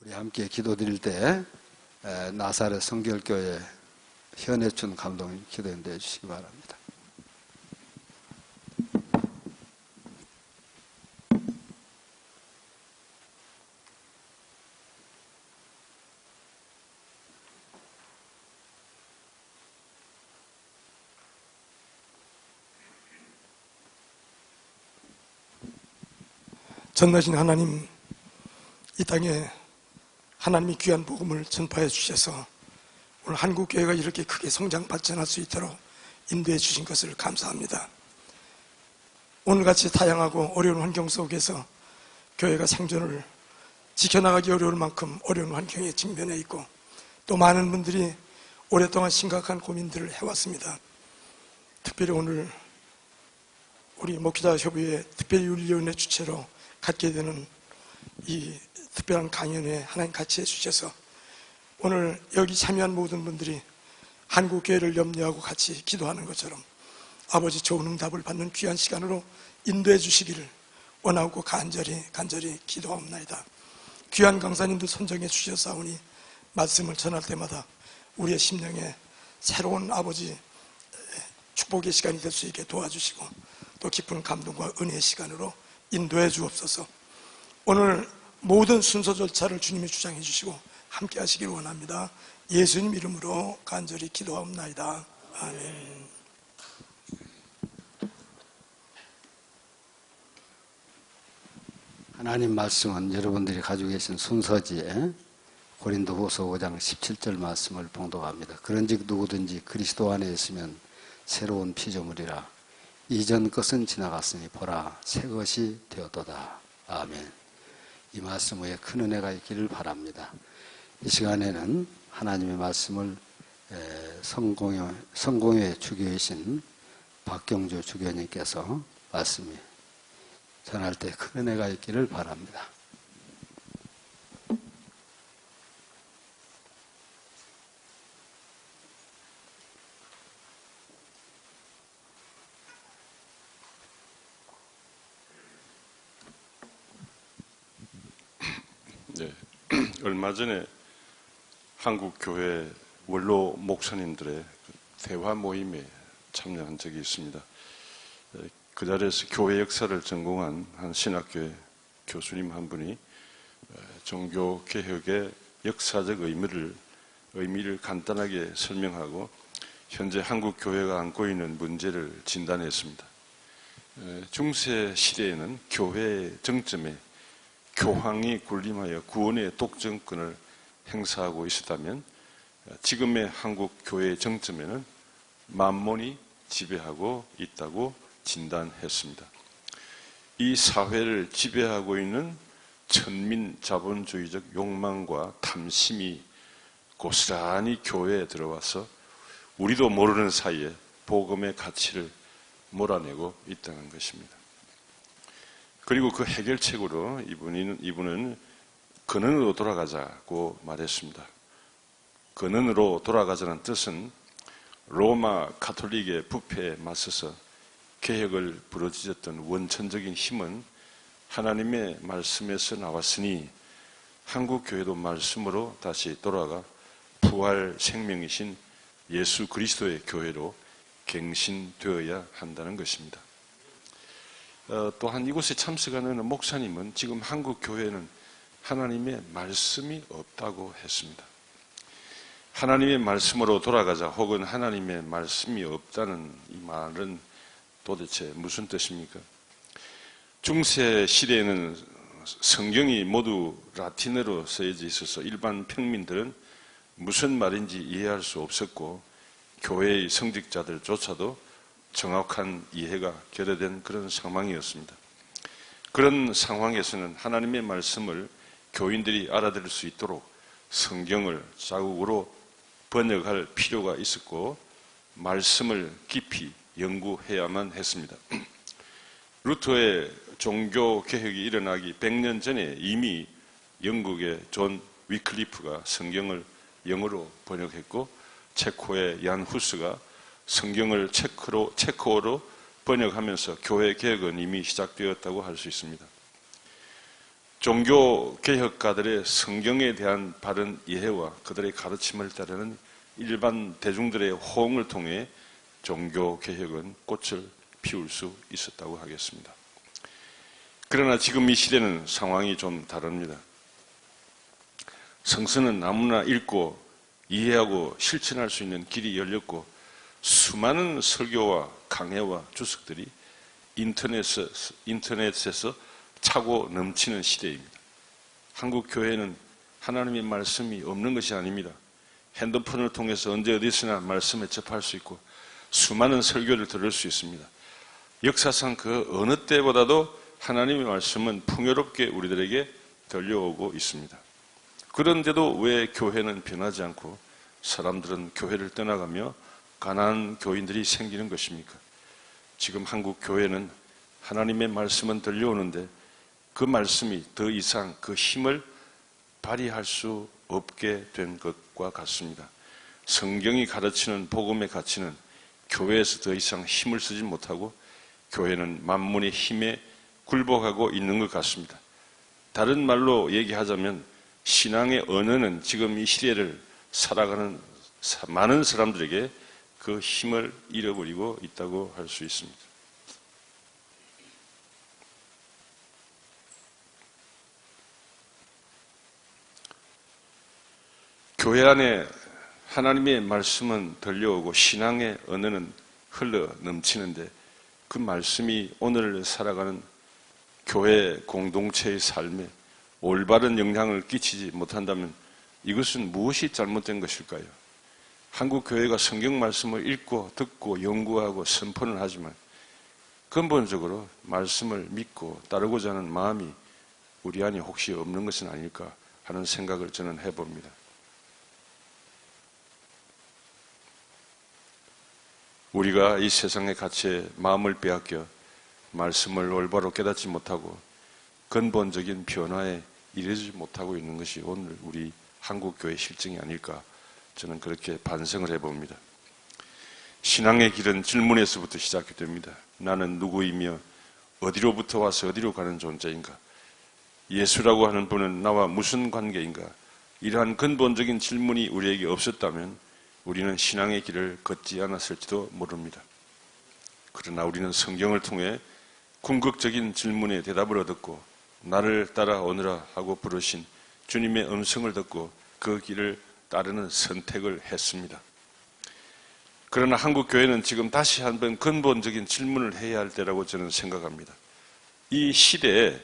우리 함께 기도드릴 때 나사렛 성결교회 현해춘 감독님 기도 인도해 주시기 바랍니다. 전능하신 하나님, 이 땅에 하나님이 귀한 복음을 전파해 주셔서 오늘 한국교회가 이렇게 크게 성장 발전할 수 있도록 인도해 주신 것을 감사합니다. 오늘같이 다양하고 어려운 환경 속에서 교회가 생존을 지켜나가기 어려울 만큼 어려운 환경에 직면해 있고, 또 많은 분들이 오랫동안 심각한 고민들을 해왔습니다. 특별히 오늘 우리 목회자협의회 특별윤리위원회 주최로 갖게 되는 이 특별한 강연에 하나님 같이 해주셔서 오늘 여기 참여한 모든 분들이 한국교회를 염려하고 같이 기도하는 것처럼 아버지 좋은 응답을 받는 귀한 시간으로 인도해 주시기를 원하고 간절히 기도하옵나이다. 귀한 강사님도 선정해 주셨사오니 말씀을 전할 때마다 우리의 심령에 새로운 아버지 축복의 시간이 될 수 있게 도와주시고 또 깊은 감동과 은혜의 시간으로 인도해 주옵소서. 오늘 모든 순서 절차를 주님이 주장해 주시고 함께 하시기를 원합니다. 예수님 이름으로 간절히 기도하옵나이다. 아멘. 하나님 말씀은 여러분들이 가지고 계신 순서지에 고린도후서 5장 17절 말씀을 봉독합니다. 그런즉 누구든지 그리스도 안에 있으면 새로운 피조물이라. 이전 것은 지나갔으니 보라 새 것이 되었도다. 아멘. 이 말씀 위에 큰 은혜가 있기를 바랍니다. 이 시간에는 하나님의 말씀을 성공회 주교이신 박경주 주교님께서 말씀이 전할 때 큰 은혜가 있기를 바랍니다. 네, 얼마 전에 한국교회 원로 목사님들의 대화 모임에 참여한 적이 있습니다. 그 자리에서 교회 역사를 전공한 한 신학교의 교수님 한 분이 종교개혁의 역사적 의미를 간단하게 설명하고 현재 한국교회가 안고 있는 문제를 진단했습니다. 중세 시대에는 교회의 정점에 교황이 군림하여 구원의 독점권을 행사하고 있었다면 지금의 한국 교회의 정점에는 만몬이 지배하고 있다고 진단했습니다. 이 사회를 지배하고 있는 천민 자본주의적 욕망과 탐심이 고스란히 교회에 들어와서 우리도 모르는 사이에 복음의 가치를 몰아내고 있다는 것입니다. 그리고 그 해결책으로 이분은 근원으로 돌아가자고 말했습니다. 근원으로 돌아가자는 뜻은 로마 가톨릭의 부패에 맞서서 개혁을 부르짖었던 원천적인 힘은 하나님의 말씀에서 나왔으니 한국교회도 말씀으로 다시 돌아가 부활 생명이신 예수 그리스도의 교회로 갱신되어야 한다는 것입니다. 또한 이곳에 참석하는 목사님은 지금 한국교회는 하나님의 말씀이 없다고 했습니다. 하나님의 말씀으로 돌아가자 혹은 하나님의 말씀이 없다는 이 말은 도대체 무슨 뜻입니까? 중세 시대에는 성경이 모두 라틴어로 쓰여져 있어서 일반 평민들은 무슨 말인지 이해할 수 없었고 교회의 성직자들조차도 정확한 이해가 결여된 그런 상황이었습니다. 그런 상황에서는 하나님의 말씀을 교인들이 알아들을 수 있도록 성경을 자국으로 번역할 필요가 있었고 말씀을 깊이 연구해야만 했습니다. 루터의 종교개혁이 일어나기 100년 전에 이미 영국의 존 위클리프가 성경을 영어로 번역했고 체코의 얀 후스가 성경을 체코어로 번역하면서 교회 개혁은 이미 시작되었다고 할 수 있습니다. 종교 개혁가들의 성경에 대한 바른 이해와 그들의 가르침을 따르는 일반 대중들의 호응을 통해 종교 개혁은 꽃을 피울 수 있었다고 하겠습니다. 그러나 지금 이 시대는 상황이 좀 다릅니다. 성서는 아무나 읽고 이해하고 실천할 수 있는 길이 열렸고 수많은 설교와 강해와 주석들이 인터넷에서 차고 넘치는 시대입니다. 한국 교회는 하나님의 말씀이 없는 것이 아닙니다. 핸드폰을 통해서 언제 어디서나 말씀에 접할 수 있고 수많은 설교를 들을 수 있습니다. 역사상 그 어느 때보다도 하나님의 말씀은 풍요롭게 우리들에게 들려오고 있습니다. 그런데도 왜 교회는 변하지 않고 사람들은 교회를 떠나가며 가난한 교인들이 생기는 것입니까? 지금 한국 교회는 하나님의 말씀은 들려오는데 그 말씀이 더 이상 그 힘을 발휘할 수 없게 된 것과 같습니다. 성경이 가르치는 복음의 가치는 교회에서 더 이상 힘을 쓰지 못하고 교회는 만문의 힘에 굴복하고 있는 것 같습니다. 다른 말로 얘기하자면 신앙의 언어는 지금 이 시대를 살아가는 많은 사람들에게 그 힘을 잃어버리고 있다고 할 수 있습니다. 교회 안에 하나님의 말씀은 들려오고 신앙의 언어는 흘러 넘치는데 그 말씀이 오늘 살아가는 교회 공동체의 삶에 올바른 영향을 끼치지 못한다면 이것은 무엇이 잘못된 것일까요? 한국 교회가 성경 말씀을 읽고 듣고 연구하고 선포는 하지만 근본적으로 말씀을 믿고 따르고자 하는 마음이 우리 안에 혹시 없는 것은 아닐까 하는 생각을 저는 해봅니다. 우리가 이 세상의 가치에 마음을 빼앗겨 말씀을 올바로 깨닫지 못하고 근본적인 변화에 이르지 못하고 있는 것이 오늘 우리 한국교회의 실정이 아닐까 저는 그렇게 반성을 해봅니다. 신앙의 길은 질문에서부터 시작이 됩니다. 나는 누구이며 어디로부터 와서 어디로 가는 존재인가? 예수라고 하는 분은 나와 무슨 관계인가? 이러한 근본적인 질문이 우리에게 없었다면 우리는 신앙의 길을 걷지 않았을지도 모릅니다. 그러나 우리는 성경을 통해 궁극적인 질문에 대답을 얻었고 나를 따라오너라 하고 부르신 주님의 음성을 듣고 그 길을 따르는 선택을 했습니다. 그러나 한국 교회는 지금 다시 한번 근본적인 질문을 해야 할 때라고 저는 생각합니다. 이 시대에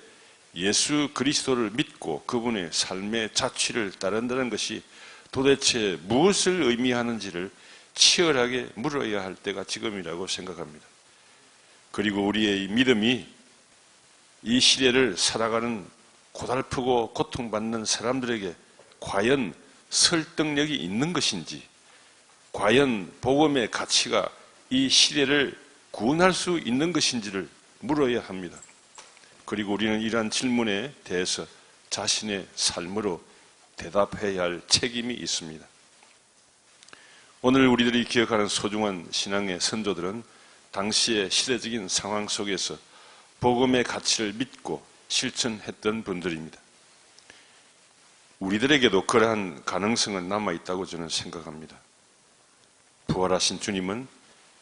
예수 그리스도를 믿고 그분의 삶의 자취를 따른다는 것이 도대체 무엇을 의미하는지를 치열하게 물어야 할 때가 지금이라고 생각합니다. 그리고 우리의 믿음이 이 시대를 살아가는 고달프고 고통받는 사람들에게 과연 설득력이 있는 것인지, 과연 복음의 가치가 이 시대를 구원할 수 있는 것인지를 물어야 합니다. 그리고 우리는 이러한 질문에 대해서 자신의 삶으로 대답해야 할 책임이 있습니다. 오늘 우리들이 기억하는 소중한 신앙의 선조들은 당시의 시대적인 상황 속에서 복음의 가치를 믿고 실천했던 분들입니다. 우리들에게도 그러한 가능성은 남아있다고 저는 생각합니다. 부활하신 주님은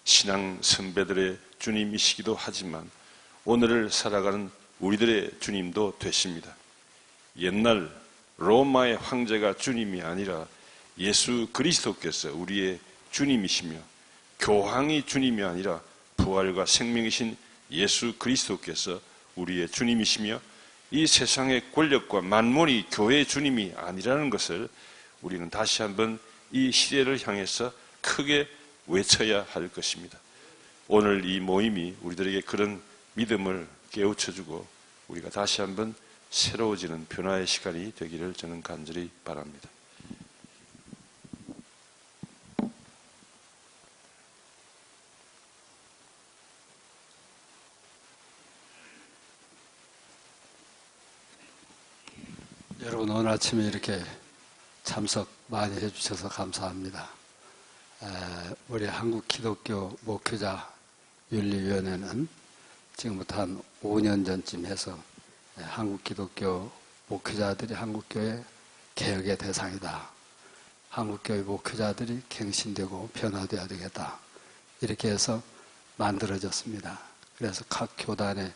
신앙 선배들의 주님이시기도 하지만 오늘을 살아가는 우리들의 주님도 되십니다. 옛날 로마의 황제가 주님이 아니라 예수 그리스도께서 우리의 주님이시며 교황이 주님이 아니라 부활과 생명이신 예수 그리스도께서 우리의 주님이시며 이 세상의 권력과 만몬이 교회의 주님이 아니라는 것을 우리는 다시 한번 이 시대를 향해서 크게 외쳐야 할 것입니다. 오늘 이 모임이 우리들에게 그런 믿음을 깨우쳐주고 우리가 다시 한번 새로워지는 변화의 시간이 되기를 저는 간절히 바랍니다. 여러분 오늘 아침에 이렇게 참석 많이 해주셔서 감사합니다. 우리 한국기독교 목회자 윤리위원회는 지금부터 한 5년 전쯤 해서 한국기독교 목회자들이 한국교회 개혁의 대상이다. 한국교회 목회자들이 갱신되고 변화되어야 되겠다. 이렇게 해서 만들어졌습니다. 그래서 각 교단에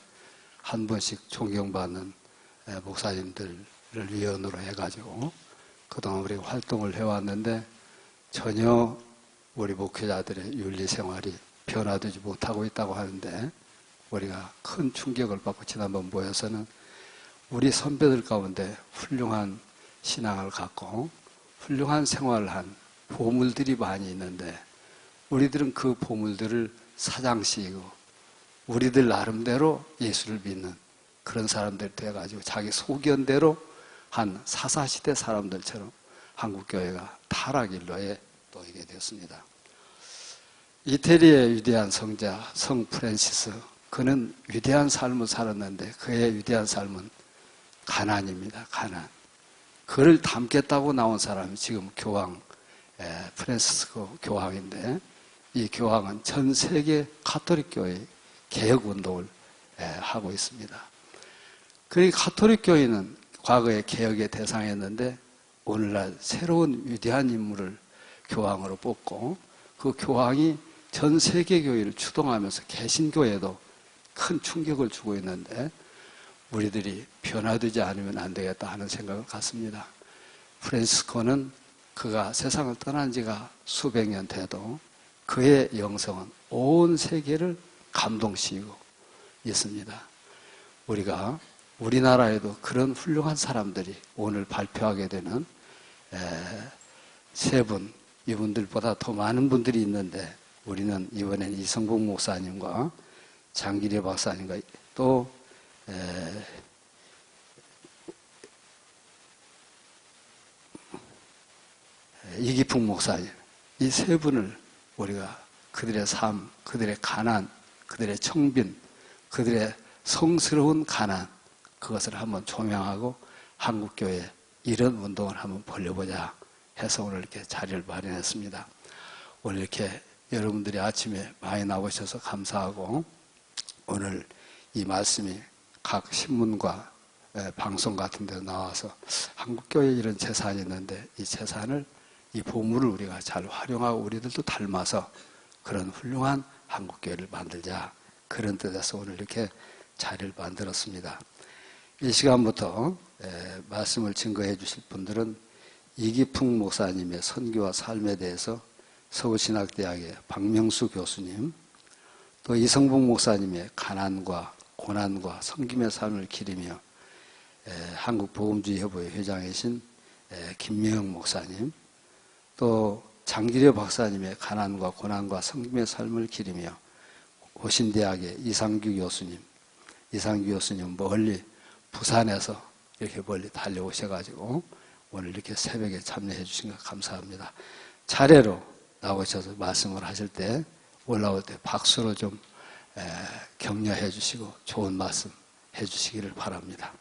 한 분씩 존경받는 목사님들을 위원으로 해가지고 그동안 우리가 활동을 해왔는데 전혀 우리 목회자들의 윤리생활이 변화되지 못하고 있다고 하는데 우리가 큰 충격을 받고 지난번 모여서는 우리 선배들 가운데 훌륭한 신앙을 갖고 훌륭한 생활을 한 보물들이 많이 있는데 우리들은 그 보물들을 사장시키고 우리들 나름대로 예수를 믿는 그런 사람들이 돼가지고 자기 소견대로 한 사사시대 사람들처럼 한국교회가 타락일로에 놓이게 되었습니다. 이태리의 위대한 성자 성 프란시스, 그는 위대한 삶을 살았는데 그의 위대한 삶은 가난입니다. 가난. 그를 담겠다고 나온 사람이 지금 교황 프란시스코 교황인데 이 교황은 전 세계 가톨릭 교회 개혁 운동을 하고 있습니다. 그 가톨릭 교회는 과거에 개혁의 대상이었는데 오늘날 새로운 위대한 인물을 교황으로 뽑고 그 교황이 전 세계 교회를 추동하면서 개신교에도 큰 충격을 주고 있는데 우리들이 변화되지 않으면 안 되겠다 하는 생각을 갖습니다. 프란시스코는 그가 세상을 떠난 지가 수백 년 돼도 그의 영성은 온 세계를 감동시키고 있습니다. 우리가 우리나라에도 그런 훌륭한 사람들이 오늘 발표하게 되는 세 분, 이분들보다 더 많은 분들이 있는데 우리는 이번엔 이성복 목사님과 장기려 박사님과 또 이기풍 목사님, 이 세 분을 우리가 그들의 삶, 그들의 가난, 그들의 청빈, 그들의 성스러운 가난, 그것을 한번 조명하고 한국교회 이런 운동을 한번 벌려보자 해서 오늘 이렇게 자리를 마련했습니다. 오늘 이렇게 여러분들이 아침에 많이 나오셔서 감사하고 오늘 이 말씀이 각 신문과 방송 같은 데 나와서 한국교회에 이런 재산이 있는데 이 재산을, 이 보물을 우리가 잘 활용하고 우리들도 닮아서 그런 훌륭한 한국교회를 만들자, 그런 뜻에서 오늘 이렇게 자리를 만들었습니다. 이 시간부터 말씀을 증거해 주실 분들은 이기풍 목사님의 선교와 삶에 대해서 서울신학대학의 박명수 교수님, 또 이성복 목사님의 가난과 고난과 섬김의 삶을 기리며 한국복음주의협회 회장이신 김명영 목사님, 또 장기려 박사님의 가난과 고난과 섬김의 삶을 기리며 호신대학의 이상규 교수님, 이상규 교수님 멀리 부산에서 이렇게 멀리 달려오셔가지고 오늘 이렇게 새벽에 참여해 주신 것 감사합니다. 차례로 나오셔서 말씀을 하실 때 올라올 때 박수로 좀 격려해 주시고 좋은 말씀 해 주시기를 바랍니다.